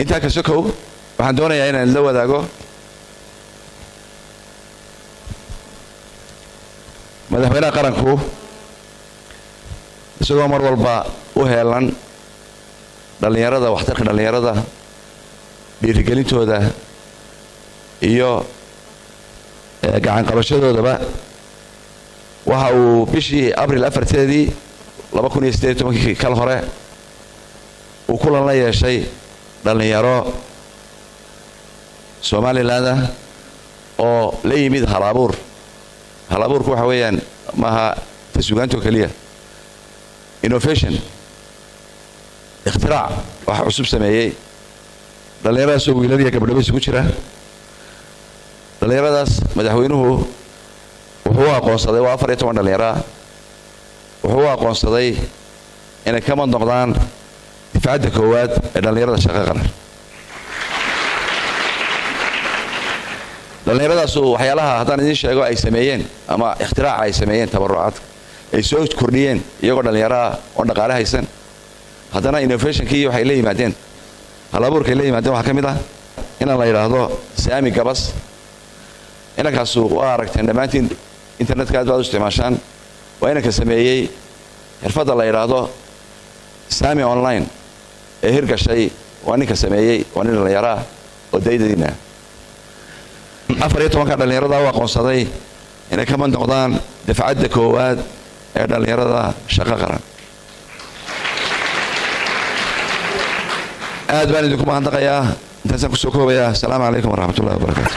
intaa ka sokow waxaan doonayaa inaan la wadaago madaxweynaha qaranku isagoo mar walba u heelan dhalinyarada waxtarka dhalinyarada dhiirigelintooda iyo gacan qabashadoodaba waxa uu bishii abriil 4teedii 2018 kal hore uu kulan la yeeshay dhalinyaro Somaliland oo la yimid halabuurku waxa weeyaan maaha tasuugaanto kaliya innovation ikhtirac waxa cusub sameeyay dhalinyaradaas oo wiilal iyo gabdho isugu jira dhalinyaradaas madaxweynuhu wuxuu aqoonsaday 14 dhalinyaro wuxuu aqoonsaday inay ka mid noqdaan difacda koowaad ee dhalinyarada shaqo qaran dhalinyaradaas waxyaalaha haddaan idin sheego ay sameeyeen ama ikhtirac ay sameeyeen tabarucaad ay soo kordhiyeen iyagoo dhalinyaro oo dhaqaale haysan haddana innovationkii waxay la yimaadeen halabuurkay la yimaadeen waxa ka mid ah in la yiraahdo Saami Gabas inakaas waa aragteen dhamaantiin internetka aad u isticmaashaan waa inaka sameeyay xirfadda la yiraahdo Saami online ee hirgashay waa ninka sameeyay waa nin dhalinyaro oo daydadiina 14 dhalinyarada oo aqoonsaday inay ka mid noqdaan difacda koowaad ee dhalinyarada shaqo qaran aad baan idinku mahadnaqayaa intaasaan ku soo koobayaa assalaamu calaykum waraxmatullaahi wabarakaatuh